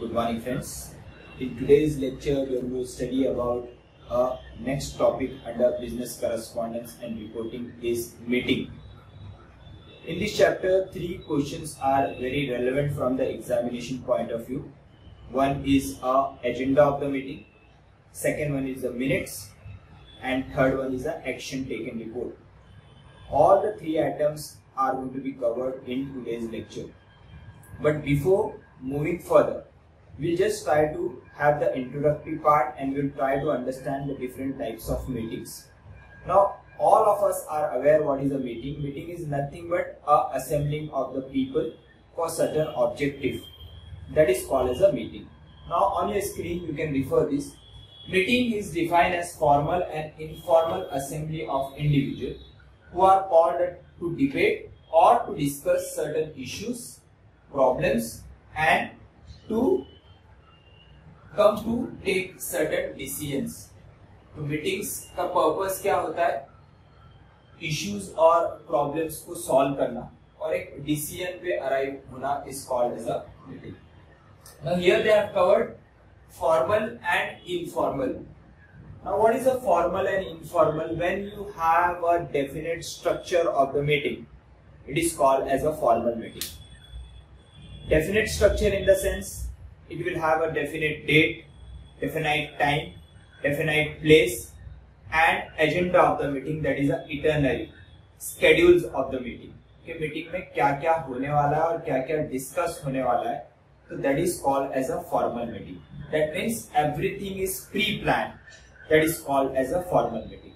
Good morning, friends. In today's lecture, we are going to study about next topic under business correspondence and reporting is meeting. In this chapter, 3 questions are very relevant from the examination point of view. One is agenda of the meeting, second one is the minutes, and third one is the action taken report. All the 3 items are going to be covered in today's lecture. But before moving further, we'll just try to have the introductory part and we'll try to understand the different types of meetings. Now, all of us are aware what is a meeting. Meeting is nothing but a assembling of the people for certain objective. That is called as a meeting. Now, on your screen, you can refer this. Meeting is defined as formal and informal assembly of individuals who are called to debate or to discuss certain issues, problems, and to come to take certain decisions. तो meetings का purpose क्या होता है? Issues और problems को solve करना और एक decision पे arrive होना is called as a meeting. Now here they have covered formal and informal. Now what is a formal and informal? When you have a definite structure of the meeting, it is called as a formal meeting. Definite structure in the sense, it will have a definite date, definite time, definite place, and agenda of the meeting, that is a itinerary, schedules of the meeting. कि meeting में क्या क्या होने वाला है और क्या क्या डिस्कस होने वाला है, तो that is called as a formal meeting. That means everything is pre-planned. That is called as a formal meeting.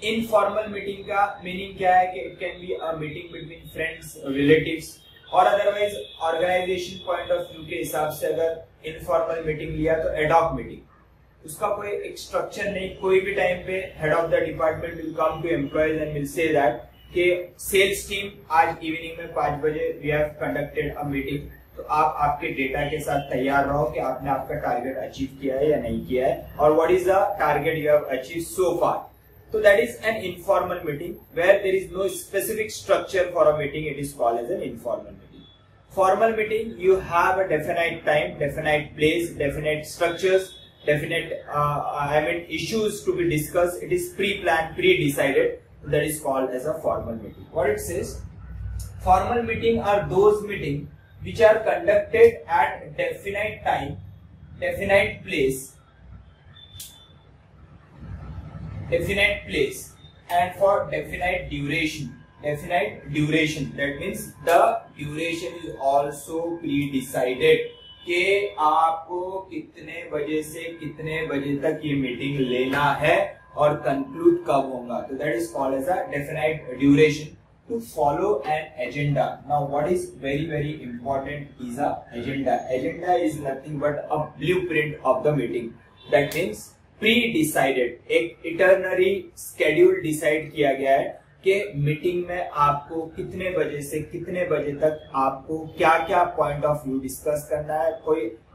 Informal meeting का meaning क्या है कि it can be a meeting between friends, relatives, और otherwise organisation point of view के हिसाब से अगर informal meeting लिया तो एडॉक मीटिंग, उसका कोई एक स्ट्रक्चर नहीं. कोई भी टाइम पे head of the department will come to employees and will say that कि सेल्स टीम आज इवनिंग में 5 बजे we have conducted a meeting, तो आप आपके डेटा के साथ तैयार रहो कि आपने आपका टारगेट अचीव किया है या नहीं किया है, और what is the target you have achieve so far. So that is an informal meeting where there is no specific structure for a meeting. It is called as an informal meeting. Formal meeting, you have a definite time, definite place, definite structures, definite issues to be discussed. It is pre-planned, pre-decided. That is called as a formal meeting. What it says? Formal meeting are those meetings which are conducted at definite time, definite place, and for definite duration. That means the duration is also pre-decided कि आपको कितने बजे से कितने बजे तक ये meeting लेना है और कंक्लूड कब होगा. तो that is called as a definite duration. To follow an agenda. Now what is very very important is a agenda. Agenda is nothing but a blueprint of the meeting. That means pre-decided, एक इटरनरी schedule decide किया गया है कि meeting में आपको कितने बजे से कितने बजे तक आपको क्या क्या पॉइंट ऑफ व्यू डिस्कस करना है,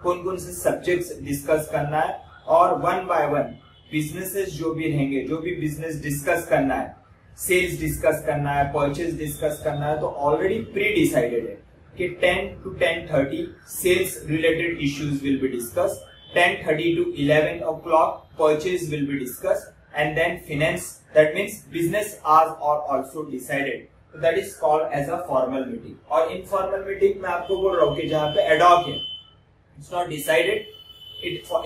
कौन कौन से सब्जेक्ट्स डिस्कस करना है, और वन बाय वन बिजनेसेस जो भी रहेंगे, जो भी बिजनेस डिस्कस करना है, सेल्स डिस्कस करना है, परचेज डिस्कस करना है, तो ऑलरेडी प्री डिसाइडेड है कि 10 to 10:30 sales related issues will be discuss, 10:30 to 11 o'clock purchase will be discussed, and then finance, that means business hours are also decided. So that is called as a formal meeting. और informal meeting मैं आपको बोल रहा हूँ कि जहाँ पे ad hoc है, it's not decided.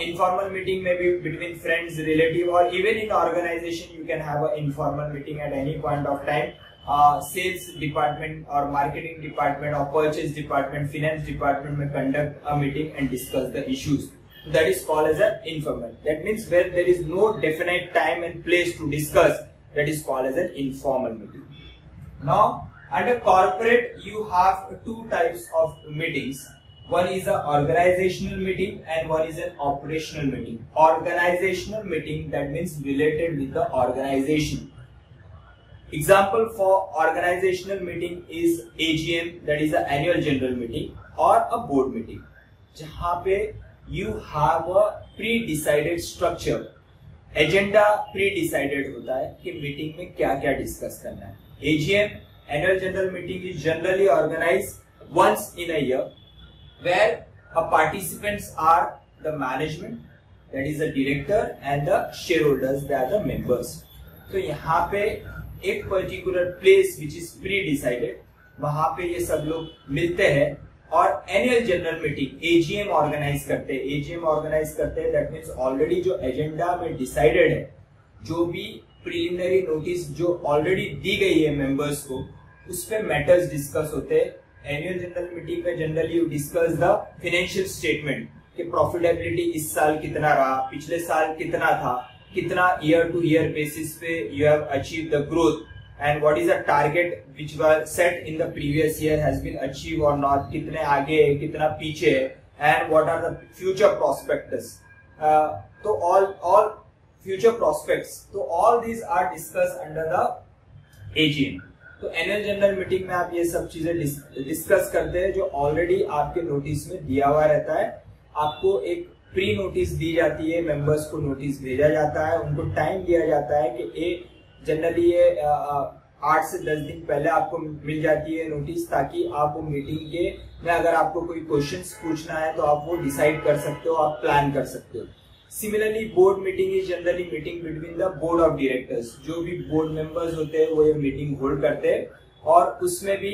Informal meeting may be between friends, relative, or even in organization you can have an informal meeting at any point of time. Sales department or marketing department or purchase department, finance department may conduct a meeting and discuss the issues. That is called as an informal. That means where there is no definite time and place to discuss, that is called as an informal meeting. Now, under corporate, you have 2 types of meetings. One is an organizational meeting and one is an operational meeting. Organizational meeting, that means related with the organization. Example for organizational meeting is AGM, that is the annual general meeting, or a board meeting, जहाँ पे you have a pre-decided structure. Agenda pre-decided होता है कि meeting में क्या क्या discuss करना है. AGM, annual general meeting, is generally organized once in a year, where Participants are the management, that is the director, and the shareholders, they are the members. तो यहाँ पे एक particular place which is pre decided, वहां पे ये सब लोग मिलते हैं और annual general meeting AGM organise करते हैं. एजीएम ऑर्गेनाइज करते हैं, दैट मीन्स ऑलरेडी जो एजेंडा में डिसाइडेड है, जो भी प्रिलिमिनरी नोटिस जो ऑलरेडी दी गई है मेंबर्स को, उस पे मैटर्स डिस्कस होते हैं. एनुअल जनरल मीटिंग में generally you discuss the financial statement कि प्रॉफिटेबिलिटी इस साल कितना रहा, पिछले साल कितना था, कितना ईयर टू ईयर बेसिस पे you have achieve the growth, and what is the target which was set in the previous year has been achieve और नॉट, कितने आगे है, कितना पीछे है, and what are the future prospects. तो all future prospects, तो all these are discuss under the AGM. तो एनुअल जनरल मीटिंग में आप ये सब चीजें डिस्कस करते हैं जो ऑलरेडी आपके नोटिस में दिया हुआ रहता है. आपको एक प्री नोटिस दी जाती है, मेंबर्स को नोटिस भेजा जाता है, उनको टाइम दिया जाता है कि जनरली ये 8 से 10 दिन पहले आपको मिल जाती है नोटिस, ताकि आप वो मीटिंग के में अगर आपको कोई क्वेश्चंस पूछना है तो आप वो डिसाइड कर सकते हो, आप प्लान कर सकते हो. Similarly board meeting is generally meeting between the board of directors. जो भी बोर्ड मेंबर्स होते हैं वो ये मीटिंग होल्ड करते हैं और उसमें भी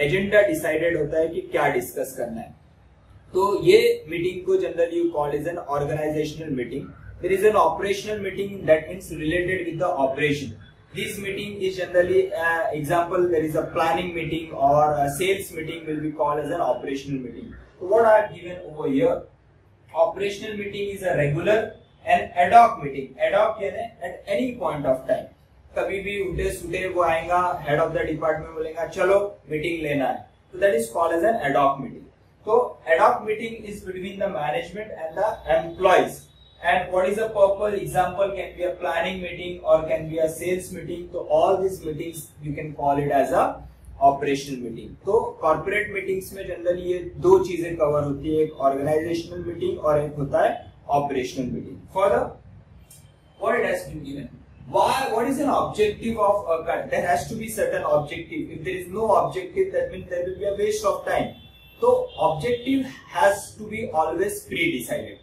एजेंडा डिसाइडेड होता है कि क्या डिस्कस करना है. तो ये मीटिंग को generally you call as an organisational meeting. There is an operational meeting that means related with the operation. This meeting is generally example, there is a planning meeting or a sales meeting will be called as an operational meeting. So what I have given over here, operational meeting is a regular and ad hoc meeting. Ad hoc यानी at any point of time, कभी भी उठे सुठे वो आएगा, head of the department बोलेगा चलो meeting लेना है, so that is called as an ad hoc meeting. So ad hoc meeting is between the management and the employees. And what is the purpose? Example can be a planning meeting or can be a sales meeting. So all these meetings you can call it as a operational meeting. तो corporate meetings में generally ये दो चीजें cover होती है, एक organizational meeting और एक होता है operational meeting. Further, what it has been given? What is an objective of a cut? There has to be certain objective. If there is no objective, that means there will be a waste of time. तो objective has to be always pre-decided.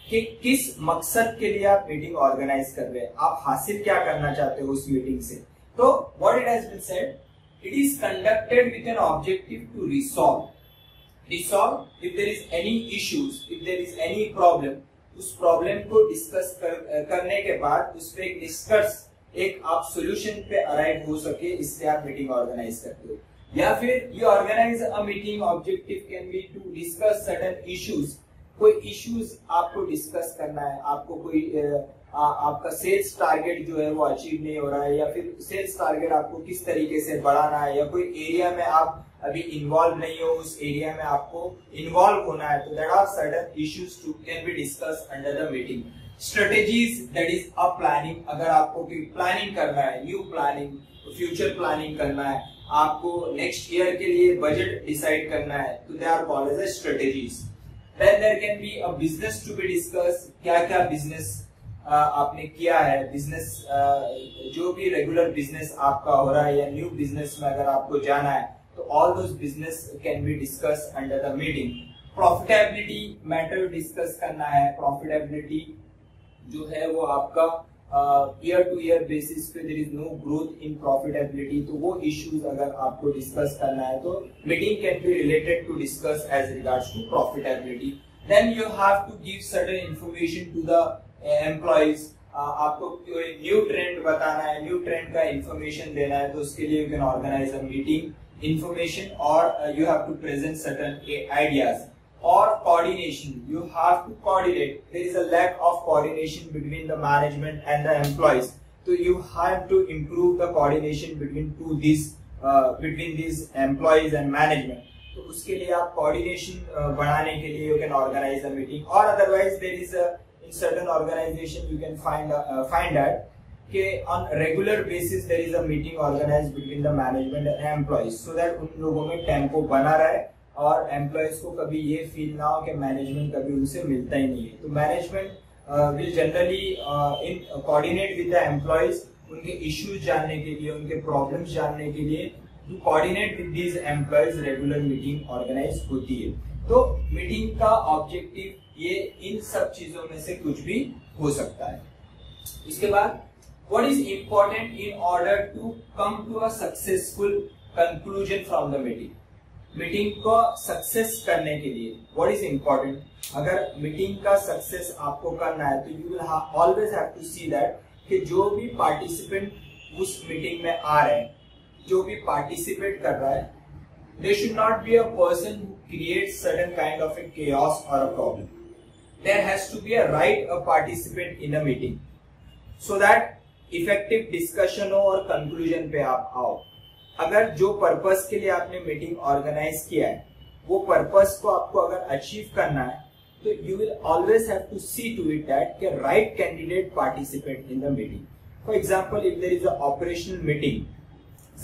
कि किस मकसद के लिए आप meeting organise कर रहे हैं, आप हासिल क्या करना चाहते हो उस मीटिंग से. तो what it has been said, it is conducted with an objective to resolve if there is any issues, if there is any problem. उस प्रॉब्लम को डिस्कस करने के बाद उस पे एक निष्कर्ष, एक आप सोल्यूशन पे अराइव हो सके, इससे आप मीटिंग ऑर्गेनाइज करते हो. या फिर you organise a meeting, objective can be to discuss certain issues. कोई इश्यूज आपको डिस्कस करना है, आपको कोई आपका सेल्स टारगेट जो है वो अचीव नहीं हो रहा है, या फिर सेल्स टारगेट आपको किस तरीके से बढ़ाना है, या कोई एरिया में आप अभी इन्वॉल्व नहीं हो, उस एरिया में आपको इन्वॉल्व होना है. तो that are certain issues to can be discuss under the meeting. Strategies, that is a planning. अगर आपको कोई प्लानिंग करना है, न्यू प्लानिंग, फ्यूचर प्लानिंग करना है, आपको नेक्स्ट ईयर के लिए बजट डिसाइड करना है, तो they are called as strategies. Then there can be a business to be discussed. क्या क्या बिजनेस आपने किया है, बिजनेस जो भी रेगुलर बिजनेस आपका हो रहा है या न्यू बिजनेस में अगर आपको जाना है, तो all those business can be discuss under the meeting. Profitability matter discuss करना है. प्रॉफिटेबिलिटी जो है वो आपका ईयर टू ईयर बेसिस पे there is no growth in profitability. तो वो इश्यूज अगर आपको डिस्कस करना है तो meeting can be related to discuss as regards to profitability. Then you have to give certain information to the employees. आपको कोई न्यू ट्रेंड बताना है, न्यू ट्रेंड का इंफॉर्मेशन देना है, तो उसके लिए you can organize a meeting information और you have to present certain ideas. Or coordination, you have to coordinate. There is a lack of coordination between the management and the employees, so you have to improve the coordination between these employees and management. तो उसके लिए आप coordination बढ़ाने के लिए you can organize a meeting, or otherwise there is a in certain organization you can find that कि on regular basis there is a meeting organized between the management and employees, so that उन लोगों में tempo बना रहे और employees को कभी ये फील ना हो कि मैनेजमेंट कभी उनसे मिलता ही नहीं है. तो management will generally in coordinate with the employees, उनके इश्यूज जानने के लिए, उनके प्रॉब्लम्स जानने के लिए to coordinate with these employees regular meeting organise होती है. तो मीटिंग का ऑब्जेक्टिव ये इन सब चीजों में से कुछ भी हो सकता है। इसके बाद what is important in order to come to a successful conclusion from the meeting. Meeting को सक्सेस करने के लिए व्हाट इज इंपॉर्टेंट, अगर मीटिंग का सक्सेस आपको करना है तो you will always have to see that कि जो भी पार्टिसिपेंट उस मीटिंग में आ रहे हैं, जो भी पार्टिसिपेट कर रहा है, there should not be a person who creates certain kind of a chaos or a problem. There has to be a right a participant in a meeting so that effective discussion हो और conclusion पे आप आओ। अगर जो purpose के लिए आपने मीटिंग ऑर्गेनाइज किया है वो पर्पस को आपको अगर अचीव करना है तो you will always have to see to it that के right candidate participate in the meeting. For example, if there is a operational meeting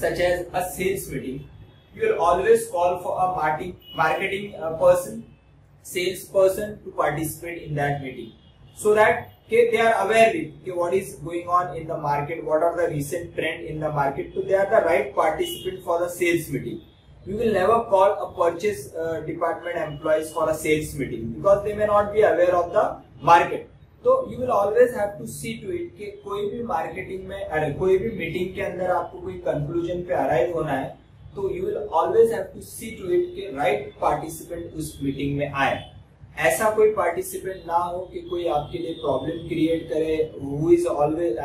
such as a sales meeting, you will always call for a marketing person, sales person to participate in that meeting so that they are aware with what is going on in the market, what are the recent trend in the market, so they are the right participant for the sales meeting. You will never call a purchase department employees for a sales meeting because they may not be aware of the market. तो you will always have to see to it कि कोई भी marketing में, अरे कोई भी meeting के अंदर आपको कोई कंक्लूजन पे अराइव होना है तो you will always have to see to it कि राइट पार्टिसिपेंट उस मीटिंग में आए। ऐसा कोई पार्टिसिपेंट ना हो कि कोई आपके लिए प्रॉब्लम क्रिएट करे, who is always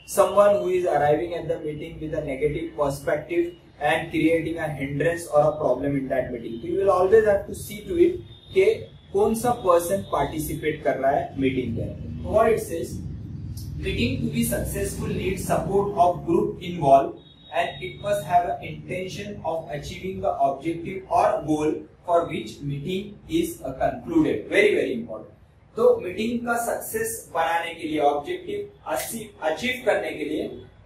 someone who is arriving at the meeting with a negative perspective and creating a hindrance or a problem in that meeting. So you will always have to see to it कि कौन सा person participate कर रहा है meeting के अंदर। What it says, meeting to be successful needs support of group involved and it must have an intention of achieving the objective or goal for which meeting is concluded. Very very important. तो meeting का success बनाने के लिए, objective achieve करने के लिए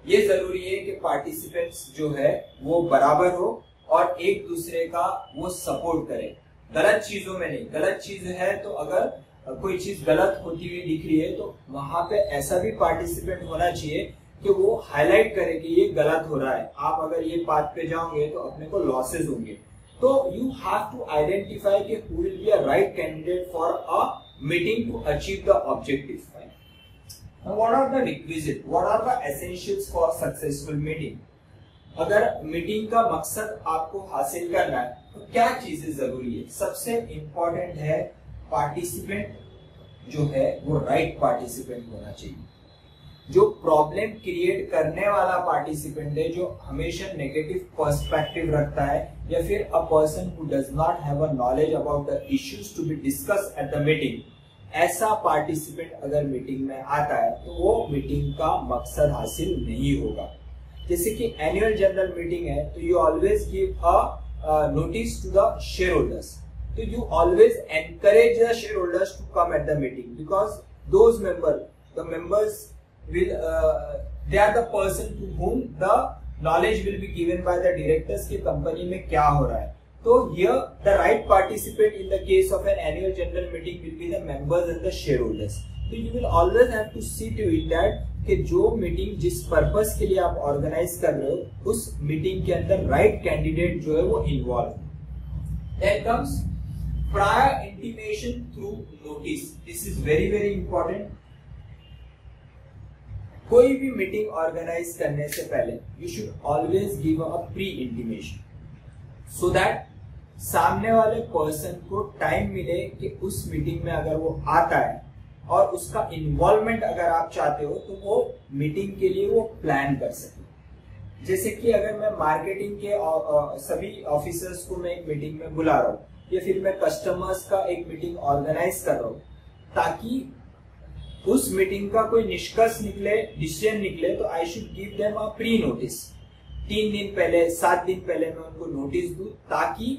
ये जरूरी है कि पार्टिसिपेंट्स जो है वो बराबर हो और एक दूसरे का वो सपोर्ट करे, गलत चीजों में नहीं। गलत चीज है तो अगर कोई चीज गलत होती हुई दिख रही है तो वहां पे ऐसा भी पार्टिसिपेंट होना चाहिए कि वो हाईलाइट करे कि ये गलत हो रहा है, आप अगर ये पाथ पे जाओगे तो अपने को लॉसेस होंगे। तो यू हैव टू आइडेंटिफाई कि who will be a right candidate for a meeting to achieve the objective. What are the requisite, what are the essentials for successful meeting. अगर मीटिंग का मकसद आपको हासिल करना है तो क्या चीजें जरूरी है। सबसे इंपॉर्टेंट है पार्टिसिपेंट जो है वो राइट पार्टिसिपेंट होना चाहिए। जो प्रॉब्लम क्रिएट करने वाला पार्टिसिपेंट है, जो हमेशा नेगेटिव पर्सपेक्टिव रखता है, या फिर a person who does not have a knowledge about the issues to be discuss at the meeting, ऐसा पार्टिसिपेंट अगर मीटिंग में आता है तो वो मीटिंग का मकसद हासिल नहीं होगा। जैसे कि एनुअल जनरल मीटिंग है तो you always give a notice to the share holders, तो you always encourage the share holders to come at the meeting because those members will they are the person to whom the knowledge will be given by the directors कि company में क्या हो रहा है। तो here the right participant in the case of an annual general meeting will be the members and the shareholders. तो you will always have to see to it that कि जो मीटिंग जिस पर्पस के लिए आप ऑर्गेनाइज कर रहे हो उस मीटिंग के अंदर राइट कैंडिडेट जो है वो involve. Then comes prior intimation through notice. This is very very important. कोई भी मीटिंग ऑर्गेनाइज करने से पहले you should always give a pre intimation so that सामने वाले पर्सन को टाइम मिले कि उस मीटिंग में अगर वो आता है और उसका इन्वॉल्वमेंट अगर आप चाहते हो तो वो मीटिंग के लिए वो प्लान कर सके। जैसे कि अगर मैं मार्केटिंग के सभी ऑफिसर्स को मैं एक मीटिंग में बुला रहा हूँ या फिर मैं कस्टमर्स का एक मीटिंग ऑर्गेनाइज कर रहा हूँ ताकि उस मीटिंग का कोई निष्कर्ष निकले, डिसीजन निकले, तो I should give them a pre notice. 3 दिन पहले, 7 दिन पहले मैं उनको नोटिस दूं ताकि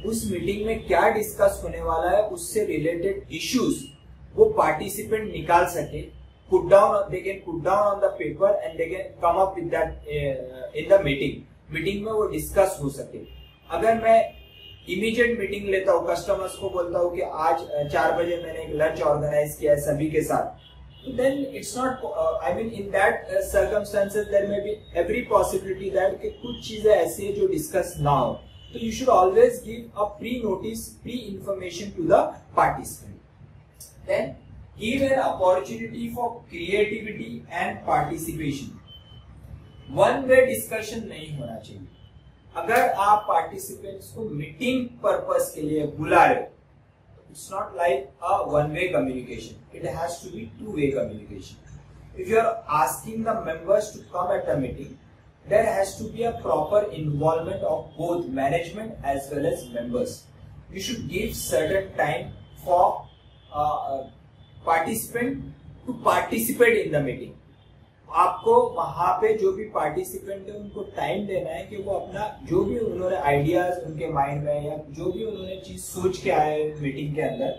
उस मीटिंग में क्या डिस्कस होने वाला है उससे रिलेटेड इश्यूज वो पार्टिसिपेंट निकाल सके, put down, they can put down on the paper and they can come up with that in the meeting में वो डिस्कस हो सके। अगर मैं इमीडिएट मीटिंग लेता हूँ, कस्टमर्स को बोलता हूँ कि आज 4 बजे मैंने एक लंच ऑर्गेनाइज किया है सभी के साथ, then it's not in that circumstances there may be every possibility that कि कुछ चीजें ऐसी है जो डिस्कस ना हो। तो you should always give a pre-notice, pre-information to the participant. Then give an opportunity for creativity and participation. One way discussion नहीं होना चाहिए. अगर आप participants को meeting purpose के लिए बुला रहे हो, it's not like a one-way communication. It has to be two-way communication. If you are asking the members to come at the meeting, there has to be a proper involvement of both management as well as members. You should give certain time for participant to participate in the meeting. आपको वहां पे जो भी participant है उनको time देना है कि वो अपना जो भी उन्होंने आइडियाज उनके माइंड में या जो भी उन्होंने चीज सोच के आए मीटिंग के अंदर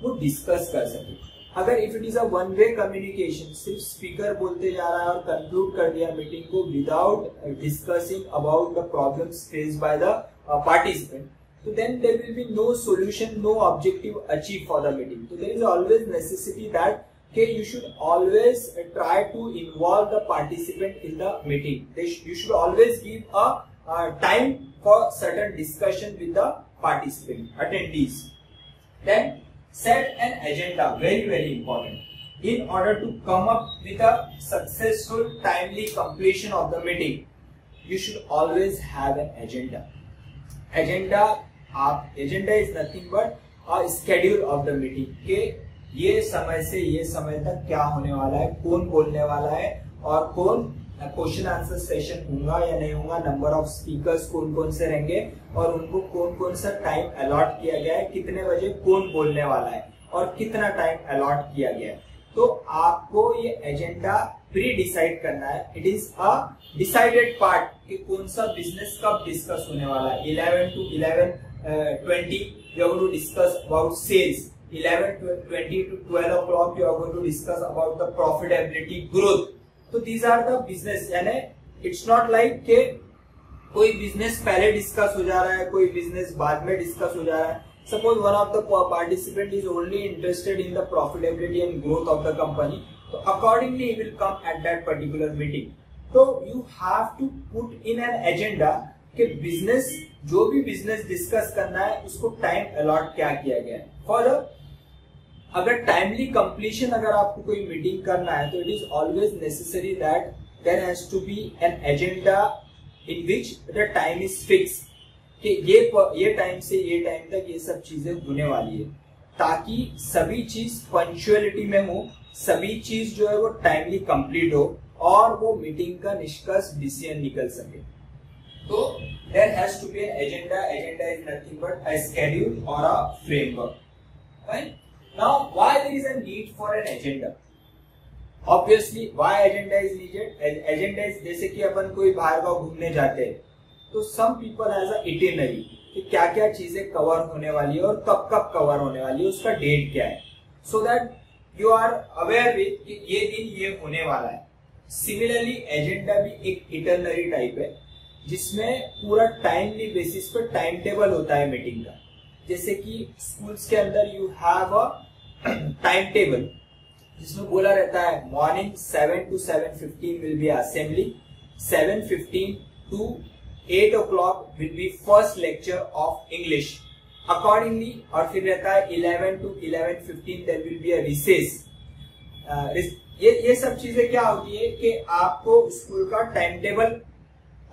वो डिस्कस कर सके. अगर if it is a one way communication, सिर्फ स्पीकर बोलते जा रहा है और कंक्लूड कर दिया मीटिंग को without discussing about the problems faced by the participant, so then there will be no solution, no objective achieved for the meeting. So there is always necessity that you should always try to involve the participant in the meeting. You should always give a time for certain discussion with the participant attendees. Then set an agenda, very important. In order to come up with a successful timely completion of the meeting, you should always have an agenda. Agenda is nothing but a schedule of the meeting. के ये समय से ये समय तक क्या होने वाला है, कौन बोलने वाला है और कौन क्वेश्चन आंसर सेशन होगा या नहीं होगा, नंबर ऑफ स्पीकर्स कौन कौन से रहेंगे और उनको कौन कौन सा टाइम अलॉट किया गया है, कितने बजे कौन बोलने वाला है और कितना टाइम अलॉट किया गया है. तो आपको ये एजेंडा प्री डिसाइड करना है. It is a decided part कि कौन सा बिजनेस कब डिस्कस होने वाला है. 11 to 11:20 you are going to discuss about sales. 11:20 to 12 o'clock you are going to discuss about the profitability growth. So these are the business. यानी it's not like कि कोई बिजनेस पहले डिस्कस हो जा रहा है, कोई बिजनेस बाद में डिस्कस हो जा रहा है. Suppose one of the participant is only interested in the profitability and growth of the company, so accordingly he will come at that particular meeting. So you have to put in an agenda कि business जो भी business discuss करना है उसको time allot क्या किया गया है. फॉर अगर टाइमली कंप्लीशन अगर आपको कोई मीटिंग करना है तो it is always necessary that there has to be an agenda in which the time is fix कि ये टाइम से ये टाइम तक ये सब चीजें होने वाली है, ताकि सभी चीज पंक्चुअलिटी में हो, सभी चीज जो है वो टाइमली कंप्लीट हो और वो मीटिंग का निष्कर्ष डिसीजन निकल सके. तो there has to be an agenda. Agenda is nothing but a schedule or a framework. Right? Now, why there is a need for an agenda? Obviously, why agenda is needed? Agenda is जैसे कि अपन कोई बाहर गाँव घूमने जाते हैं तो some people has a itinerary कि क्या क्या चीजें कवर होने वाली है और कब कब कवर होने वाली है, उसका डेट क्या है, so that you are aware with कि ये दिन ये होने वाला है. Similarly, agenda भी एक itinerary टाइप है जिसमें पूरा टाइमली बेसिस पर टाइम टेबल होता है मीटिंग का. जैसे कि स्कूल्स के अंदर you have a time table जिसमें बोला रहता है morning 7 to 7:15 will be assembly, 7:15 to 8 o'clock will be first lecture of English accordingly. और फिर रहता है 11 to 11:15 there will be a recess. ये सब चीजें क्या होती है कि आपको स्कूल का टाइम टेबल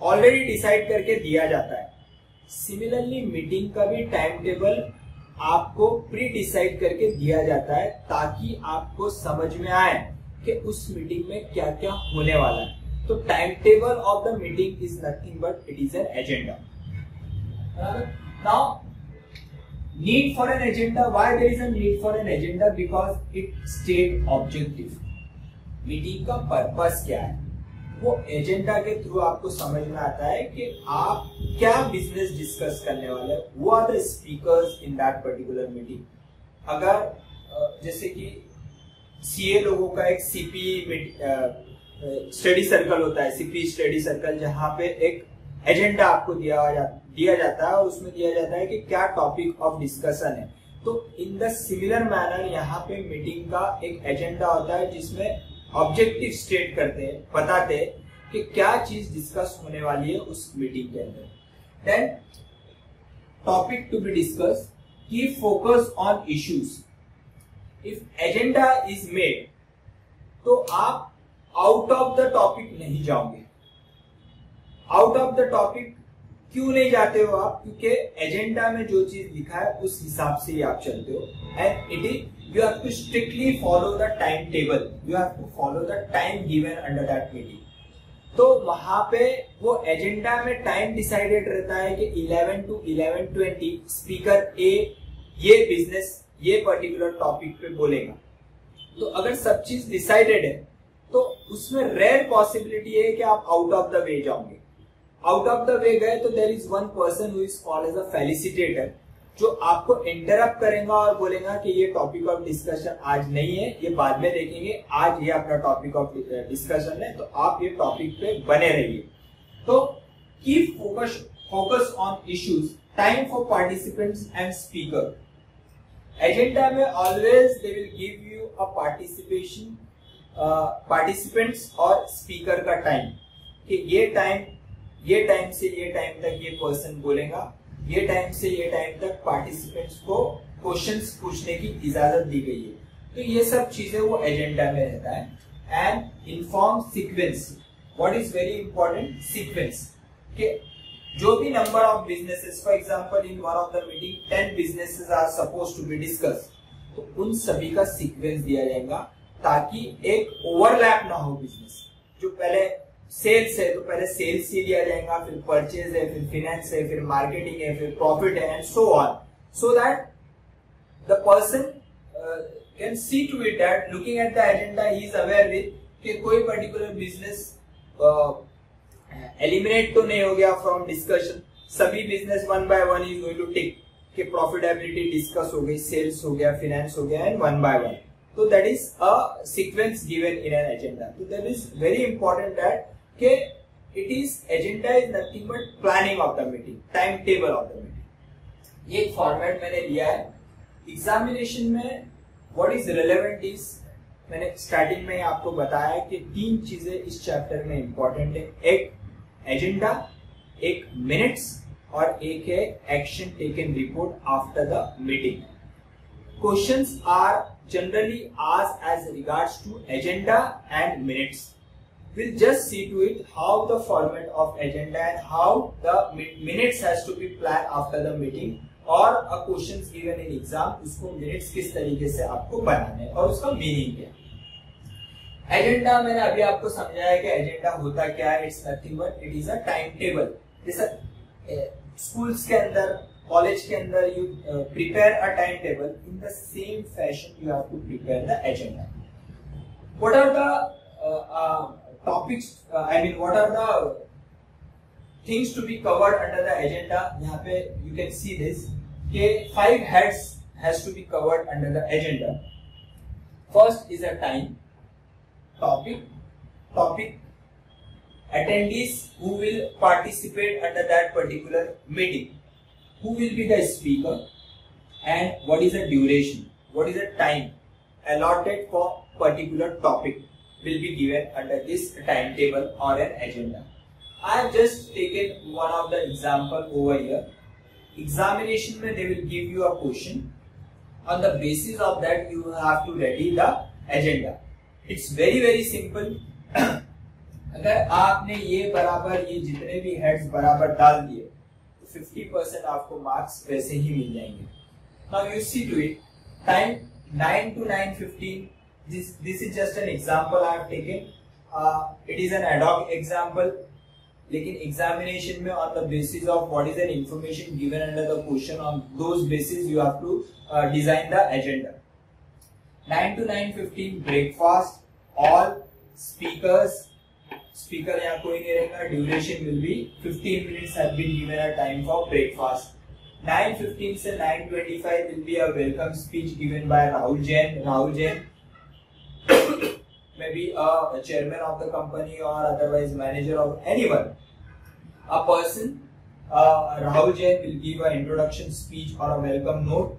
ऑलरेडी डिसाइड करके दिया जाता है. सिमिलरली मीटिंग का भी टाइम टेबल आपको प्री डिसाइड करके दिया जाता है ताकि आपको समझ में आए कि उस मीटिंग में क्या क्या होने वाला है. तो time table of the meeting is nothing but it is an agenda. Now need for an agenda. Why there is a need for an agenda? Because it state objective. Meeting का purpose क्या है वो agenda के through आपको समझ में आता है कि आप क्या बिजनेस डिस्कस करने वाले हैं. वो are the speakers in that particular meeting. अगर जैसे कि सीए लोगों का एक सीपी स्टडी सर्कल होता है, सीपी स्टडी सर्कल, जहां पे एक एजेंडा आपको दिया जाता है और उसमें दिया जाता है कि क्या टॉपिक ऑफ डिस्कशन है. तो इन द सिमिलर मैनर यहाँ पे मीटिंग का एक एजेंडा होता है जिसमें ऑब्जेक्टिव स्टेट करते हैं, बताते हैं कि क्या चीज डिस्कस होने वाली है उस मीटिंग के अंदर. Then topic to be discussed, keep focus on issues. If agenda is made, तो आप आउट ऑफ द टॉपिक नहीं जाओगे. आउट ऑफ द टॉपिक क्यों नहीं जाते हो आप? क्योंकि एजेंडा में जो चीज लिखा है उस हिसाब से ही आप चलते हो. And it is you have to strictly follow the time table. You have to follow the time given under that meeting. तो वहां पे वो एजेंडा में टाइम डिसाइडेड रहता है कि 11 to 11:20 स्पीकर ए ये बिजनेस ये पर्टिकुलर टॉपिक पे बोलेगा. तो अगर सब चीज डिसाइडेड है तो उसमें रेयर पॉसिबिलिटी है कि आप आउट ऑफ द वे जाओगे. आउट ऑफ द वे गए तो there is one person who is called as a facilitator, जो आपको इंटरप्ट करेगा और बोलेगा कि ये टॉपिक ऑफ डिस्कशन आज नहीं है, ये बाद में देखेंगे, आज ये अपना टॉपिक ऑफ डिस्कशन है, तो आप ये टॉपिक पे बने रहिए. तो keep focus on issues, time for participants and speaker. Agenda में always they will give you a participants और स्पीकर का टाइम, कि ये टाइम से ये टाइम तक ये पर्सन बोलेगा, ये टाइम से ये टाइम तक पार्टिसिपेंट्स को क्वेश्चंस पूछने की इजाजत दी गई है. तो ये सब चीजें वो एजेंडा में रहता है. And inform sequence. What is very important? Sequence. कि जो भी number of businesses, for example in one of the meeting 10 businesses are supposed to be discuss, तो उन सभी का सीक्वेंस दिया जाएगा ताकि एक ओवरलैप ना हो. बिजनेस जो पहले सेल्स है तो पहले सेल्स ही लिया जाएगा, फिर परचेज है, फिर फाइनेंस है, फिर मार्केटिंग है, फिर प्रॉफिट है, and so on, so that the person can see to it that looking at the agenda he is aware with कि कोई पर्टिकुलर बिजनेस एलिमिनेट तो नहीं हो गया फ्रॉम डिस्कशन. सभी business one by one is going to tick कि profitability discuss हो गई, सेल्स हो गया, फाइनेंस हो गया, and one by one. So that is a sequence given in an agenda. So that is very important that के it is agenda is nothing but planning of the meeting, timetable of the meeting. ये format मैंने लिया है. Examination में what is relevant is मैंने starting में आपको बताया कि 3 चीजें इस चैप्टर में इंपॉर्टेंट है. एक एजेंडा, एक मिनट्स और एक है action taken report after the meeting. Questions are generally asked as regards to agenda and minutes. We'll just see to it how the format of agenda and how the minutes has to be planned after the meeting, और a questions given in exam उसको minutes किस तरीके से आपको बनाने हैं और उसका मीनिंग क्या. एजेंडा मैंने अभी आपको समझाया कि एजेंडा होता क्या है. It's nothing but it is a time table. जैसे स्कूल्स के अंदर, कॉलेज के अंदर you prepare a time table, in the same fashion you have to prepare the agenda. What are the topics, I mean what are the things to be covered under the agenda. यहाँ पे you can see this के 5 heads has to be covered under the agenda. First is a time, topic, attendees who will participate under that particular meeting, who will be the speaker, and what is the duration, what is the time allotted for particular topic will be given under this timetable or an agenda. I have just taken one of the example over here. Examination में they will give you a question. On the basis of that you have to ready the agenda. It's very very simple. अगर आपने ये बराबर ये जितने भी heads बराबर डाल दिए 50% आपको मार्क्स वैसे ही मिल जाएंगे. Now you see to it. Time 9 to 9:15. This is just an example I have taken. It is an ad hoc example. लेकिन एग्जामिनेशन में on the basis of what is an information given under the question, on those basis you have to design the agenda. 9 to 9:15 breakfast. All speakers. Speaker यहाँ कोई नहीं रहेगा. Duration will be 15 minutes have been given a time for breakfast. 9:15 से 9:25 will be a welcome speech given by Rahul Jain. Rahul Jain maybe a chairman of the company or otherwise manager of anyone. A person, Rahul Jain will give an introduction speech or a welcome note.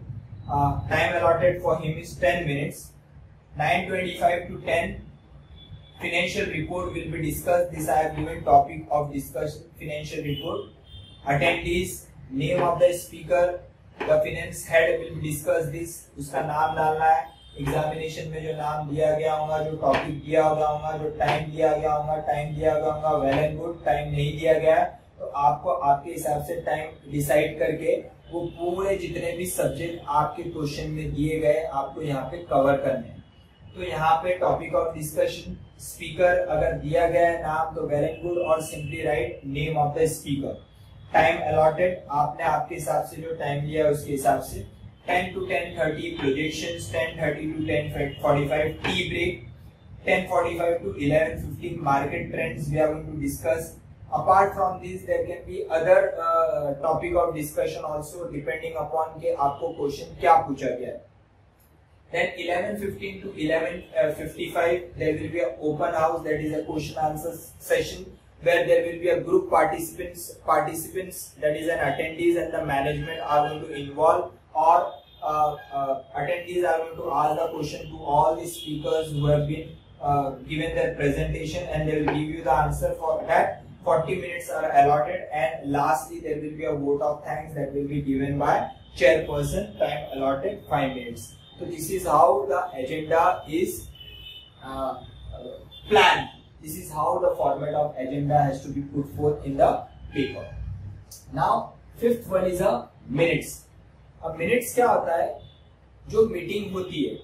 Time allotted for him is 10 minutes. 9:25 to 10. Financial report will be discussed. This I have given topic of discussion. Financial report. Attendees name of the speaker, the finance head will discuss this, उसका नाम डालना है, examination में जो नाम दिया गया होगा, जो टॉपिक दिया गया होगा, जो टाइम दिया गया होगा, टाइम दिया गया होगा वेल एंड गुड, टाइम नहीं दिया गया तो आपको आपके हिसाब से टाइम डिसाइड करके वो पूरे जितने भी सब्जेक्ट आपके क्वेश्चन में दिए गए आपको यहाँ पे कवर करने हैं। तो यहाँ पे टॉपिक ऑफ डिस्कशन स्पीकर अगर दिया गया है नाम तो वेल एंड गुड, और simply write name of the speaker. Time allotted आपने आपके हिसाब से जो टाइम लिया है उसके हिसाब से 10 to 10:30 projections, 10:30 to 10:45 tea break, 10:45 to 11:15 market trends we are going to discuss. Apart from this there can be other topic of discussion also depending upon के आपको क्वेश्चन क्या पूछा गया है. Then 11:15 to 11:55 there will be an open house, that is a question answer session where there will be a group participants that is an attendees and the management are going to involve, or attendees are going to ask the question to all the speakers who have been given their presentation and they will give you the answer. For that 40 minutes are allotted, and lastly there will be a vote of thanks that will be given by chairperson, time allotted 5 minutes. So this is how the agenda is planned. This is how the format of agenda has to be put forth in the paper. Now fifth one is a minutes. अब minutes क्या होता है, जो meeting होती है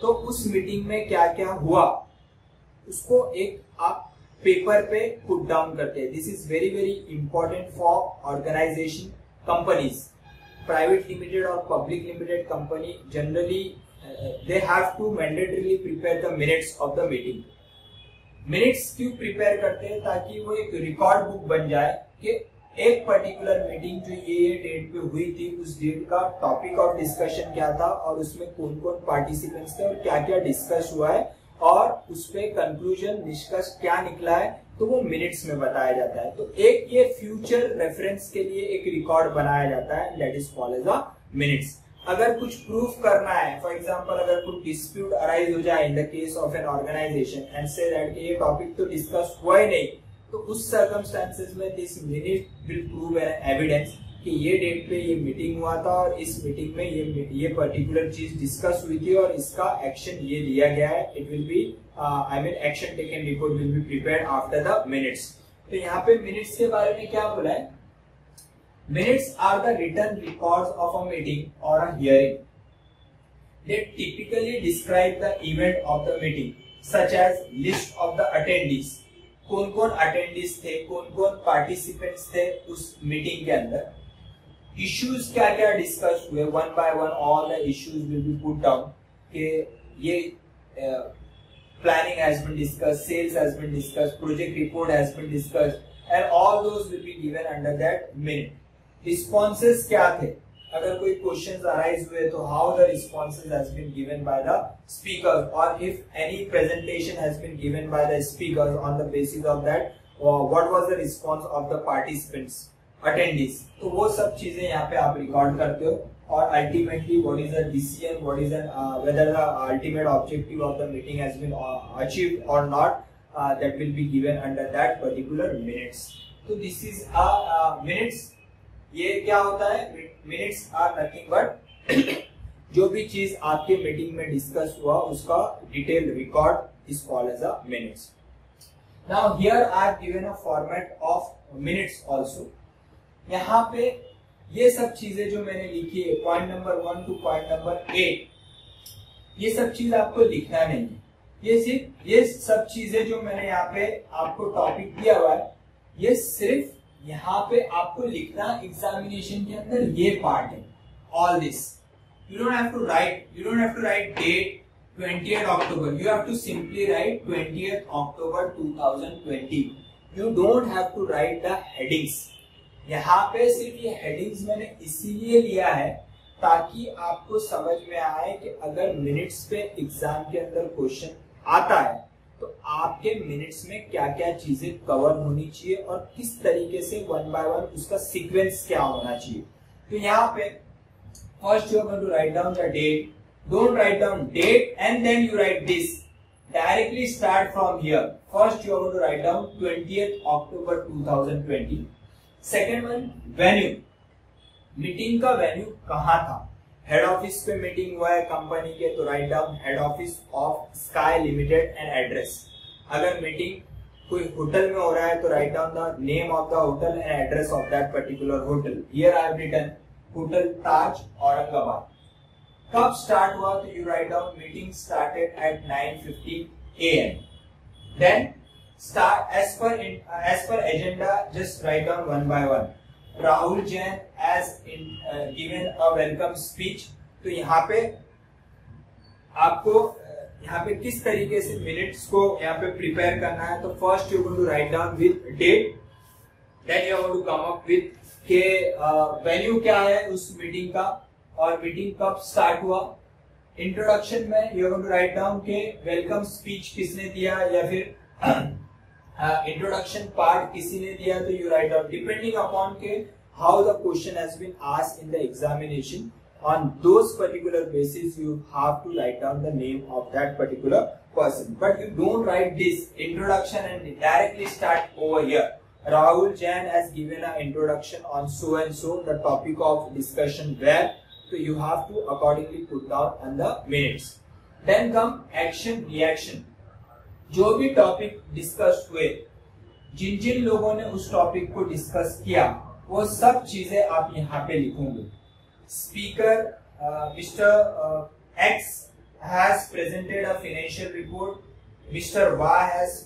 तो उस meeting में क्या क्या हुआ उसको एक आप पेपर पे पुट डाउन करते हैं. This is very very important for organization, companies, private limited और public limited company generally they have to mandatorily prepare the minutes of the meeting. Minutes क्यों प्रिपेयर करते हैं, ताकि वो एक रिकॉर्ड बुक बन जाए कि एक पर्टिकुलर मीटिंग जो ये डेट पे हुई थी उस डेट का टॉपिक ऑफ डिस्कशन क्या था और उसमें कौन कौन पार्टिसिपेंट्स थे और क्या क्या डिस्कस हुआ है और उस पे कंक्लूजन निष्कर्ष क्या निकला है, तो वो मिनट्स में बताया जाता है. तो एक ये फ्यूचर रेफरेंस के लिए एक रिकॉर्ड बनाया जाता है, that is called as a minutes. अगर कुछ प्रूफ करना है, फॉर एग्जांपल अगर कुछ डिस्प्यूट अराइज हो जाए in the case of an organisation and say that ये टॉपिक तो डिस्कस हुआ ही नहीं, तो उस सर्कमस्टेंसेस में this minute will prove an evidence कि ये डेट पे ये मीटिंग हुआ था और इस मीटिंग में ये पर्टिकुलर चीज डिस्कस हुई थी और इसका एक्शन ये लिया गया है. It will be I mean action taken report will be prepared after the minutes. तो यहाँ पे मिनट्स के बारे में क्या बोला है, minutes are the written records of a meeting और a hearing. They typically describe the event of the meeting such as list of the attendees, कौन कौन अटेंडीज थे, कौन कौन पार्टिसिपेंट्स थे उस मीटिंग के अंदर, इश्यूज क्या क्या डिस्कस हुए, one by one all the issues will be put down कि ये planning has been discussed, sales has been discussed, project report has been discussed and all those will be given under that minute. Responses क्या थे, अगर कोई questions arise हुए तो how the responses has been given by the speaker, और if any presentation has been given by the speaker on the basis of that what was the response of the participants, attendees. तो वो सब चीजें यहाँ पे आप record करते हो और ultimately what is the decision, what is whether the ultimate objective of the meeting has been achieved और not, that will be given under that particular minutes. तो दिस इज मिनट्स. ये क्या होता है, मिनट्स आर नथिंग बट जो भी चीज आपके मीटिंग में डिस्कस हुआ उसका detail record is called as a minutes. Now here I have given a format of minutes also. यहाँ पे ये सब चीजें जो मैंने लिखी है point number 1 to point number 8, ये सब चीज आपको लिखना नहीं है. ये सिर्फ ये सब चीजें जो मैंने यहाँ पे आपको टॉपिक दिया हुआ है ये सिर्फ यहाँ पे आपको लिखना एग्जामिनेशन के अंदर ये पार्ट है. All this you don't have to write date 20th October. You have to simply write 20th October 2020. You don't have to write the headings. यहाँ पे सिर्फ ये हेडिंग्स मैंने इसीलिए लिया है ताकि आपको समझ में आए कि अगर मिनट्स पे एग्जाम के अंदर क्वेश्चन आता है तो आपके मिनट्स में क्या क्या चीजें कवर होनी चाहिए और किस तरीके से वन बाय वन उसका सीक्वेंस क्या होना चाहिए. तो यहाँ पे first you are going to write down the date. Don't write down date and then you write this. Directly start from here. First you are going to write down 20th October 2020. Second one, venue. Meeting का venue कहाँ था, head office पे meeting हुआ है company के, तो write down head office of Sky limited and address. अगर meeting कोई होटल में हो रहा है तो write down the name of the hotel and address of that particular hotel. Here I have written hotel Taj Aurangabad. कब स्टार्ट हुआ, तो you write down meeting started at 9:50 AM। Then start as per agenda, just write down one by one. Rahul Jain has given a welcome speech। तो यहाँ पे आपको यहाँ पे किस तरीके से मिनट्स को यहाँ पे प्रिपेयर करना है, तो first you going to write down with date, then you going to come up with के वेन्यू क्या है उस मीटिंग का और मीटिंग कब स्टार्ट हुआ। इंट्रोडक्शन में you going to write down के वेलकम स्पीच किसने दिया या फिर इंट्रोडक्शन पार्ट किसी ने दिया, तो you write down depending upon के how the question has been asked in the examination, on those particular basis you have to write down the name of that particular person, but you don't write this introduction and directly start over here. Rahul Jain has given an introduction on so and so, the topic of discussion where, so you have to accordingly put down on the minutes. Then come action reaction। जो भी topic discuss हुए, जिन जिन लोगों ने उस topic को discuss किया, वो सब चीजें आप यहाँ पे लिखोगे। Speaker mister X has presented a financial report, mister Y has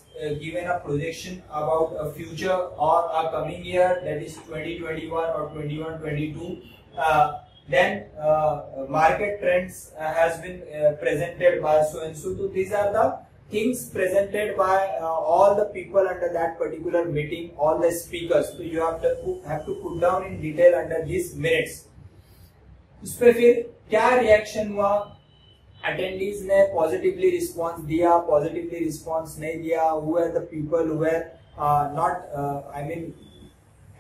given a projection about a future और a coming year, that is 2021 और 21-22। then market trends has been presented by so and so. So these are the things presented by all the people under that particular meeting, all the speakers. So you have to put down in detail under these minutes. उस पे फिर क्या reaction हुआ, attendees ने positively response दिया, positively response नहीं दिया, who are the people who were not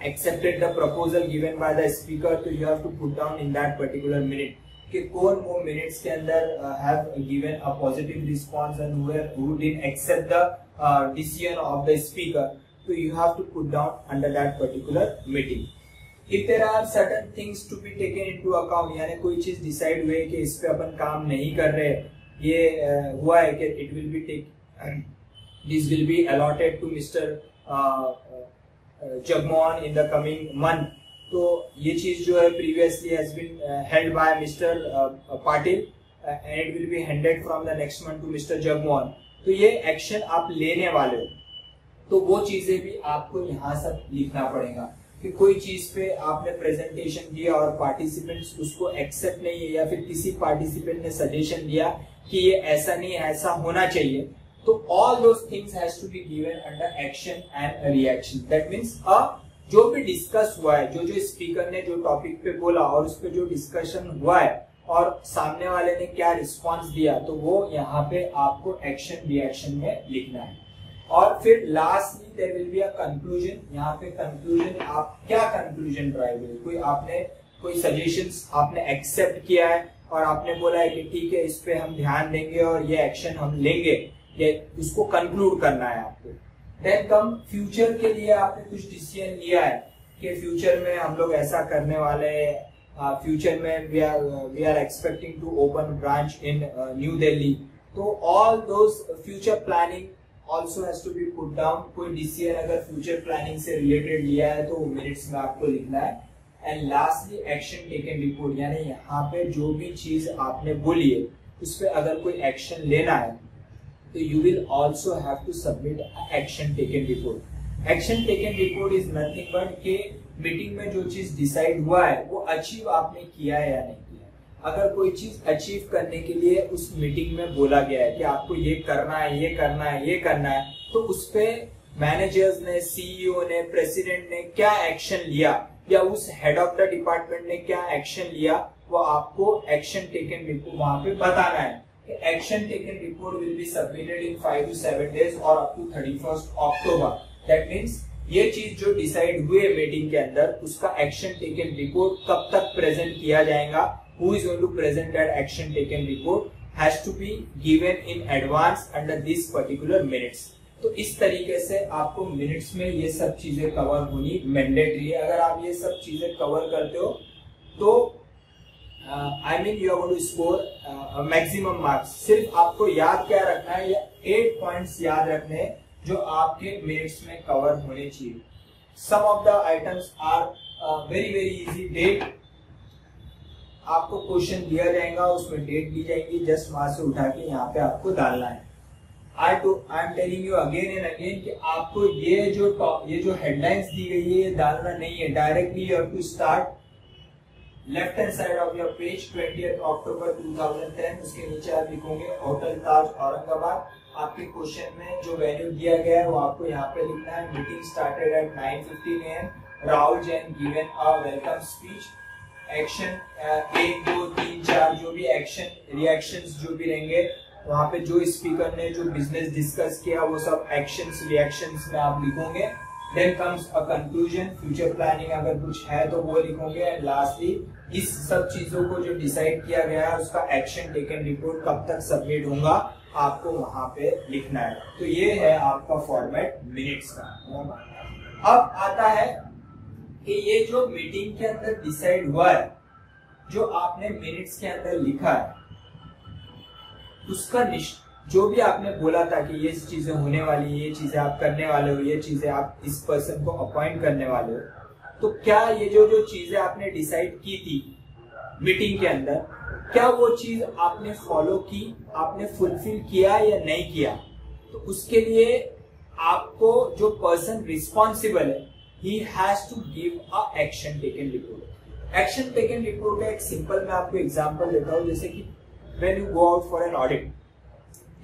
accepted the proposal given by the speaker, तो you have to put down in that particular minute कि कौन वो minutes के अंदर have given a positive response and who didn't accept the decision of the speaker, so you have to put down under that particular meeting. If there are certain things to be taken into account, यानी कोई चीज decide हुई कि इस पे अपन काम नहीं कर रहे, ये हुआ है कि it will be this will be allotted to Mr. Jagmohan in the coming month, तो ये चीज जो है previously has been held by Mr. Patil and it will be handed from the next month to Mr. Jagmohan, तो ये action आप लेने वाले हो, तो वो चीजें भी आपको यहाँ सब लिखना पड़ेगा कि कोई चीज पे आपने प्रेजेंटेशन दिया और पार्टिसिपेंट्स उसको एक्सेप्ट नहीं है या फिर किसी पार्टिसिपेंट ने सजेशन दिया कि ये ऐसा नहीं ऐसा होना चाहिए, तो all those things has to be given under action and reaction. That means जो भी डिस्कस हुआ है, जो स्पीकर ने जो टॉपिक पे बोला और उस पे जो डिस्कशन हुआ है और सामने वाले ने क्या रिस्पांस दिया, तो वो यहाँ पे आपको एक्शन रिएक्शन में लिखना है। और फिर lastly there will be a conclusion. यहाँ पे कंक्लूजन, आप क्या कंक्लूजन ड्राइव है, कोई आपने कोई सजेशंस आपने एक्सेप्ट किया है और आपने बोला है कि ठीक है इस पे हम ध्यान देंगे और ये एक्शन हम लेंगे, ये उसको कंक्लूड करना है आपको। देन कम फ्यूचर के लिए आपने कुछ डिसीजन लिया है कि फ्यूचर में हम लोग ऐसा करने वाले हैं, फ्यूचर में we are expecting to open branch in New Delhi, तो all those future planning also has to be put down। कोई डिसीजन अगर फ्यूचर प्लानिंग से रिलेटेड लिया है तो मिनट्स में आपको लिखना है। And lastly action taken report, यानी यहाँ पे जो भी चीज आपने बोली है उस पर अगर कोई एक्शन लेना है तो you will also have to submit action taken report. Action taken report is nothing but के मीटिंग में जो चीज डिसाइड हुआ है वो अचीव आपने किया है या नहीं किया। अगर कोई चीज अचीव करने के लिए उस मीटिंग में बोला गया है कि आपको ये करना है, ये करना है, ये करना है, तो उस पे मैनेजर्स ने, सीईओ ने, प्रेसिडेंट ने क्या एक्शन लिया या उस हेड ऑफ द डिपार्टमेंट ने क्या एक्शन लिया, वो आपको एक्शन टेकन रिपोर्ट वहां पे बताना है। Action taken report will be submitted in 5 to 7 days और up to 31st October। That means ये चीज जो डिसाइड हुए मीटिंग के अंदर उसका एक्शन टेकन रिपोर्ट कब तक प्रेजेंट किया जाएगा, who is going to present that action taken report has to be given in advance under these particular minutes। तो इस तरीके से आपको मिनट्स में ये सब चीजें कवर होनी मैंडेटरी है। अगर आप ये सब चीजें कवर करते हो तो I mean you are going to score maximum marks. सिर्फ आपको याद क्या रखना है, या 8 पॉइंट्स याद रखने हैं जो आपके मिनट्स में कवर होने चाहिए। Some of the items are very very easy. Date, आपको क्वेश्चन दिया जाएगा, उसमें डेट दी जाएगी, जस्ट वहां से उठा के यहाँ पे आपको डालना है। I am telling you again and again कि आपको ये जो हेडलाइंस दी गई है ये डालना नहीं है। Directly you have to start left hand side of your page 20 October 2010। उसके नीचे आप लिखोगे होटल ताज औरंगाबाद। आपके क्वेश्चन में जो वेन्यू दिया गया है वो आपको यहाँ पे लिखना है। Meeting started eight 9:15 AM। Rahul Jain given a welcome speech. Action 1 2 3 4 जो भी एक्शन रिएक्शंस जो भी रहेंगे वहां पे जो स्पीकर ने जो बिजनेस डिस्कस किया वो सब एक्शंस रिएक्शंस में आप लिखोगे। Then comes a conclusion, future planning अगर कुछ है तो वो लिखोगे। एंड लास्टली इस सब चीजों को जो डिसाइड किया गया है उसका एक्शन टेकन रिपोर्ट कब तक सबमिट होगा आपको वहां पे लिखना है। तो ये है आपका फॉर्मेट मिनट्स का। अब आता है कि ये जो मीटिंग के अंदर डिसाइड हुआ है, जो आपने मिनट्स के अंदर लिखा है, उसका जो भी आपने बोला था कि ये चीजें होने वाली, ये चीजें आप करने वाले हो, ये चीजें आप इस पर्सन को अपॉइंट करने वाले हो, तो क्या ये जो चीजें आपने डिसाइड की थी मीटिंग के अंदर, क्या वो चीज आपने फॉलो की, आपने फुलफिल किया या नहीं किया? तो उसके लिए आपको जो पर्सन रिस्पॉन्सिबल है, he has to give a action taken report. Action taken report का एक सिंपल मैं आपको एग्जांपल देता हूं। जैसे कि when you go out for an audit,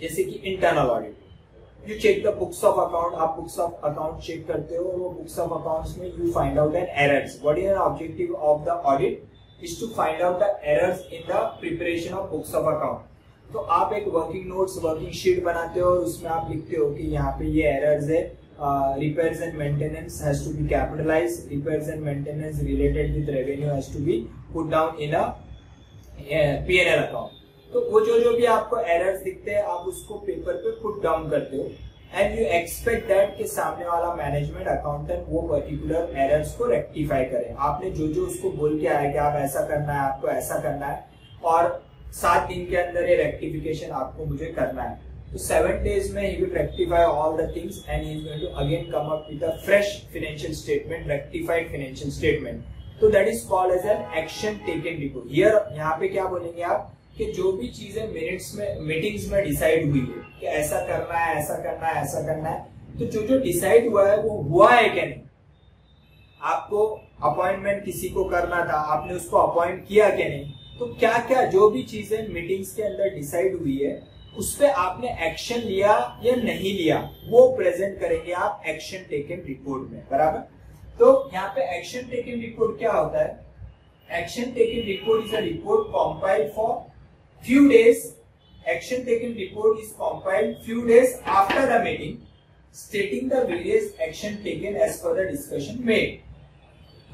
जैसे कि internal audit, you check the books of account. आप बुक्स ऑफ अकाउंट चेक करते हो और वो बुक्स ऑफ अकाउंट्स में you find out an errors. What is the objective of the audit? Is to find out the errors in the preparation of books of account. तो आप एक working notes working sheet बनाते हो और उसमें आप लिखते हो कि यहाँ पे ये एरर्स है। repairs and maintenance has to be capitalized. Repairs and maintenance related with revenue has to be put down in a P&L account. तो वो जो भी आपको एरर्स दिखते हैं आप उसको पेपर पे पुट डाउन करते हो एंड यू एक्सपेक्ट दैट कि सामने वाला मैनेजमेंट अकाउंटेंट वो पर्टिकुलर एरर्स को रेक्टिफाई करे। आपने जो उसको बोल के आया कि आप ऐसा करना है, आपको ऐसा करना है और 7 दिन के अंदर ये रेक्टिफिकेशन आपको मुझे करना है। तो 7 days में he will rectify all the things and he is going to again come up with a fresh financial statement, rectified financial statement. तो that is called as an action taken report. Here यहाँ पे क्या बोलेंगे आप कि जो भी चीजें मिनट्स में मीटिंग्स में डिसाइड हुई है कि ऐसा करना है, ऐसा करना है, ऐसा करना है, तो जो डिसाइड हुआ है वो हुआ है क्या नहीं? आपको अपॉइंटमेंट किसी को करना था, आपने उसको अपॉइंट किया क्या नहीं? तो क्या क्या जो भी चीजें मीटिंग्स के अंदर डिसाइड हुई है उस पे आपने एक्शन लिया या नहीं लिया, वो प्रेजेंट करेंगे आप एक्शन टेकन रिपोर्ट में। बराबर। तो यहाँ पे एक्शन टेकन रिपोर्ट क्या होता है? Action taken report is a report compiled for few days. Action taken report is compiled few days after the meeting, stating the various action taken as per the discussion made.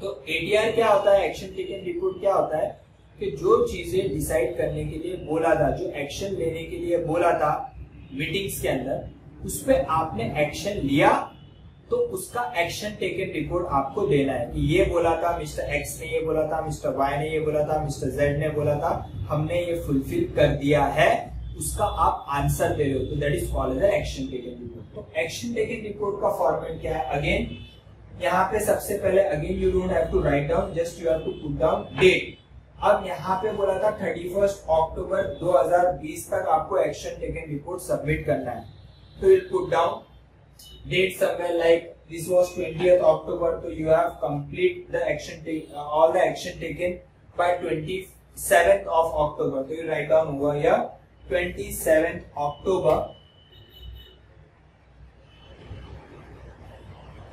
तो ATR क्या होता है? Action taken report क्या होता है कि जो चीजें डिसाइड करने के लिए बोला था, जो एक्शन लेने के लिए बोला था मीटिंग्स के अंदर, उस पे आपने एक्शन लिया तो उसका एक्शन टेकन रिपोर्ट आपको देना है कि ये बोला था मिस्टर एक्स ने, ये बोला था मिस्टर वाई ने, ये बोला था मिस्टर जेड ने बोला था, हमने ये फुलफिल कर दिया है, उसका आप आंसर दे रहे हो। तो that is called as action taken report. तो एक्शन टेकन रिपोर्ट का फॉर्मेट क्या है? अगेन यहाँ पे सबसे पहले again you don't have to write down, just you have to put down date. अब यहाँ पे बोला था 31 अक्टूबर 2020 तक आपको एक्शन टेकन रिपोर्ट सबमिट करना है। तो you put down date somewhere like this was 20th October, so you have complete the action all the action taken by 27th of October. So you write down over here 27th October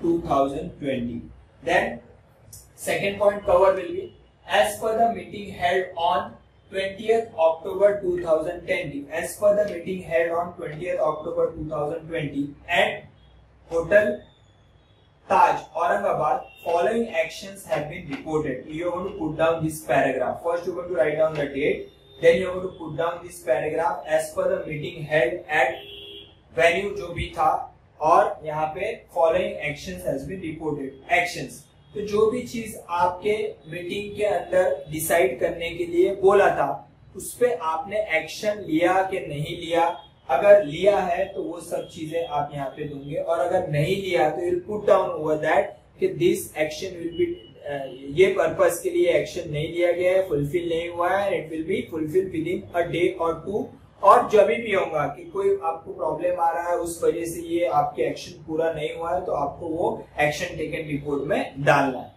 2020. Then second point cover will be as per the meeting held on 20th October 2020. As per the meeting held on 20th October 2020 and Hotel Taj Aurangabad, following actions have been reported. You are going to put down this paragraph. First you are going to write down the date, then you are going to put down this paragraph as per the meeting held at venue जो भी था, और यहाँ पे following actions has been reported. Actions तो जो भी चीज आपके मीटिंग के अंदर डिसाइड करने के लिए बोला था उस पे आपने एक्शन लिया कि नहीं लिया, अगर लिया है तो वो सब चीजें आप यहाँ पे दोगे, और अगर नहीं लिया तो you put down over that कि दिस एक्शन विल बी, ये पर्पस के लिए एक्शन नहीं लिया गया है, फुलफिल नहीं हुआ है, it will be fulfil with in a day और 2। और जब भी होगा कि कोई आपको प्रॉब्लम आ रहा है उस वजह से ये आपके एक्शन पूरा नहीं हुआ है तो आपको वो एक्शन टेकन रिपोर्ट में डालना है।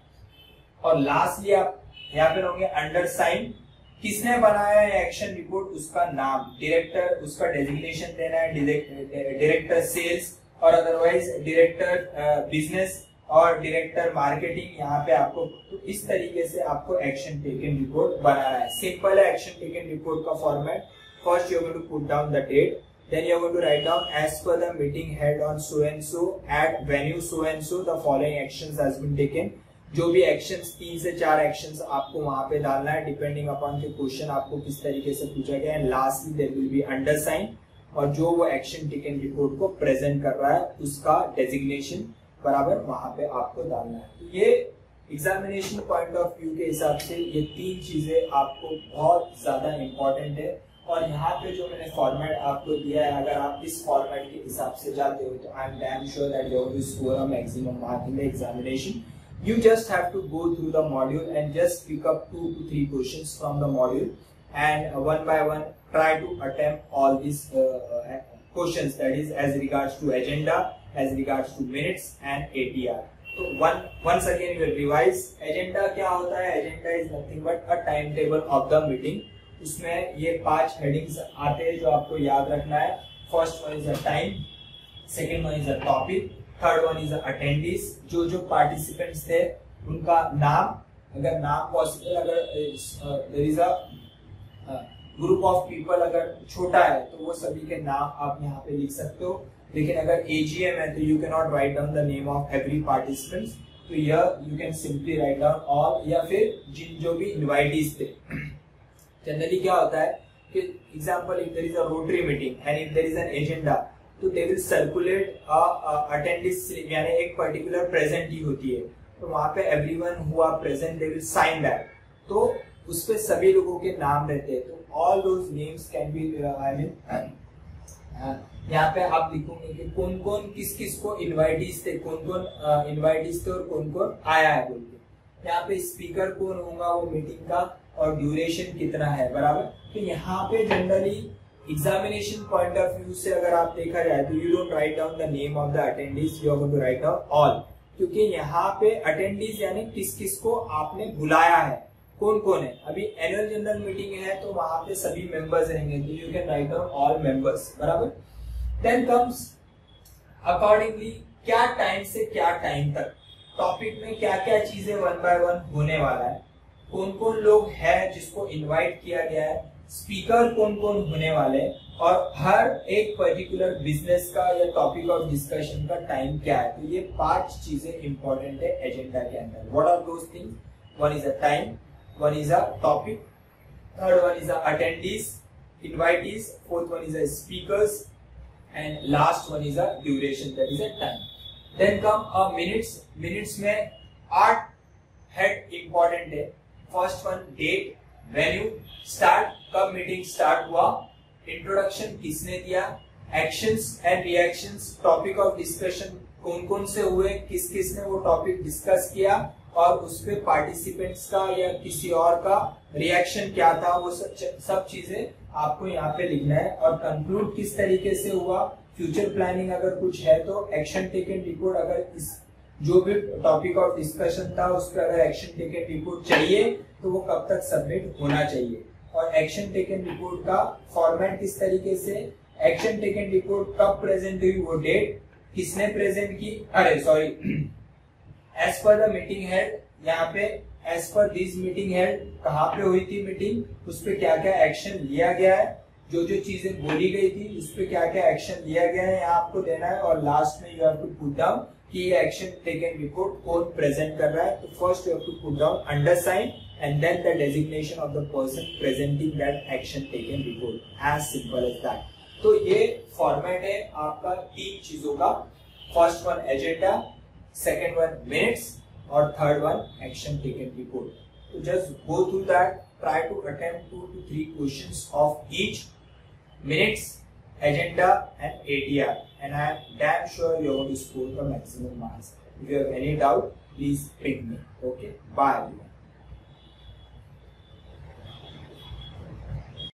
और लास्टली आप यहाँ पे होंगे अंडरसाइन, किसने बनाया है एक्शन रिपोर्ट, उसका नाम, डायरेक्टर, उसका डेजिग्नेशन देना है, डायरेक्टर सेल्स और अदरवाइज डायरेक्टर बिजनेस और डायरेक्टर मार्केटिंग, यहाँ पे आपको तो इस तरीके से आपको एक्शन टेकन रिपोर्ट बनाना है। सिंपल है एक्शन टेकन रिपोर्ट का format. First you are going to put down the date, then you are going to write down as per the meeting held on so and so at venue so and so the following actions has been taken। जो भी actions 3 से 4 actions आपको वहां पे डालना है depending upon के question आपको किस तरीके से पूछा गया है। Lastly there will be undersign, और जो वो एक्शन टेकन रिपोर्ट को प्रेजेंट कर रहा है उसका डेजिग्नेशन बराबर वहां पे आपको डालना है। तो ये एग्जामिनेशन पॉइंट ऑफ व्यू के हिसाब से ये 3 चीजें आपको बहुत ज्यादा इंपॉर्टेंट है। और यहाँ पे जो मैंने फॉर्मेट आपको दिया है, अगर आप इस फॉर्मेट के हिसाब से जाते हो तो I am damn sure that you will score a maximum mark in the examination. You just have to go through the module and just pick up 2 to 3 questions from the module and one by one try to attempt all these questions, that is as regards to agenda, as regards to minutes and ATR. So once again you will revise। agenda क्या होता है? agenda is nothing but a timetable of the meeting। उसमें ये 5 headings आते हैं जो आपको याद रखना है। First one is a time, second one is a topic, third one is attendees, जो पार्टिसिपेंट्स थे उनका नाम, अगर नाम पॉसिबल, अगर there is a group of people अगर छोटा है तो वो सभी के नाम आप यहाँ पे लिख सकते हो। लेकिन अगर एजीएम है तो you can not write down the name of every participants, तो you can simply write down all, या फिर जिन जो भी इनवाइटीज थे। जनरली क्या होता है कि example if there is a Rotary meeting and if there is an agenda तो they will circulate attendance slip, यानी एक पर्टिकुलर प्रेजेंटी होती है तो वहां पे everyone who are present they will sign that, तो उस पे सभी लोगों के नाम रहते हैं। तो all those names can be, I mean यहाँ पे आप लिखोगे कि कौन कौन किस किस को इनवाइटीज थे, कौन कौन इनवाइटीज थे और कौन कौन आया है बोल के। यहाँ पे स्पीकर कौन होगा वो मीटिंग का और ड्यूरेशन कितना है बराबर। तो यहाँ पे generally examination point of view से अगर आप देखा जाए तो you don't write down the name of the attendees, you are going to write down all, क्योंकि यहाँ पे अटेंडीज यानी किस किस को आपने बुलाया है, कौन कौन है। अभी एनुअल जनरल मीटिंग है तो वहां पे सभी मेंबर्स रहेंगे तो you can write down all members बराबर। देन कम्स अकॉर्डिंगली क्या टाइम से क्या टाइम तक टॉपिक में क्या क्या चीजें 1 by 1 होने वाला है, कौन कौन लोग हैं जिसको इनवाइट किया गया है, स्पीकर कौन कौन होने वाले, और हर एक पर्टिकुलर बिजनेस का या टॉपिक ऑफ डिस्कशन का टाइम क्या है। तो ये 5 चीजें इंपॉर्टेंट है एजेंडा के अंदर। What are those things? One is a time, one is a topic, third one is a attendees, invitees, fourth one is a speakers and last one is a duration, that is a time. Then come a minutes. Minutes में 8 head important है। First one date, venue, start, कब meeting start हुआ, introduction किसने दिया, actions and reactions, topic of discussion कौन कौन से हुए, किस किस ने वो टॉपिक डिस्कस किया और उस पे पार्टिसिपेंट्स का या किसी और का रिएक्शन क्या था, वो सब चीजें आपको यहाँ पे लिखना है। और कंक्लूड किस तरीके से हुआ, फ्यूचर प्लानिंग अगर कुछ है तो एक्शन टेकन रिपोर्ट, अगर इस जो भी टॉपिक ऑफ डिस्कशन था उस पर अगर एक्शन टेकन रिपोर्ट चाहिए तो वो कब तक सबमिट होना चाहिए, और एक्शन टेकन रिपोर्ट का फॉर्मेट किस तरीके से, एक्शन टेकन रिपोर्ट कब प्रेजेंट हुई, वो डेट, किसने प्रेजेंट की, अरे sorry, as per the meeting head, यहाँ पे as per this meeting head कहाँ पे हुई थी मीटिंग, उस पर क्या क्या एक्शन लिया गया है, जो जो चीजें बोली गई थी उस पर क्या क्या एक्शन लिया गया है यहाँ आपको देना है। और लास्ट में you have to put down कि ये एक्शन टेकन रिपोर्ट कौन प्रेजेंट कर रहा है। तो first you have to put down undersign and then the designation of the person presenting that action taken report, as simple as that. तो ये format है आपका 3 चीजों का। First one agenda, second one minutes, or third one, action taken report. So just go through that, try to attempt 2 to 3 questions of each, minutes, agenda and ATR, and I am damn sure you are going to score the maximum marks. If you have any doubt, please ping me. Okay, bye everyone.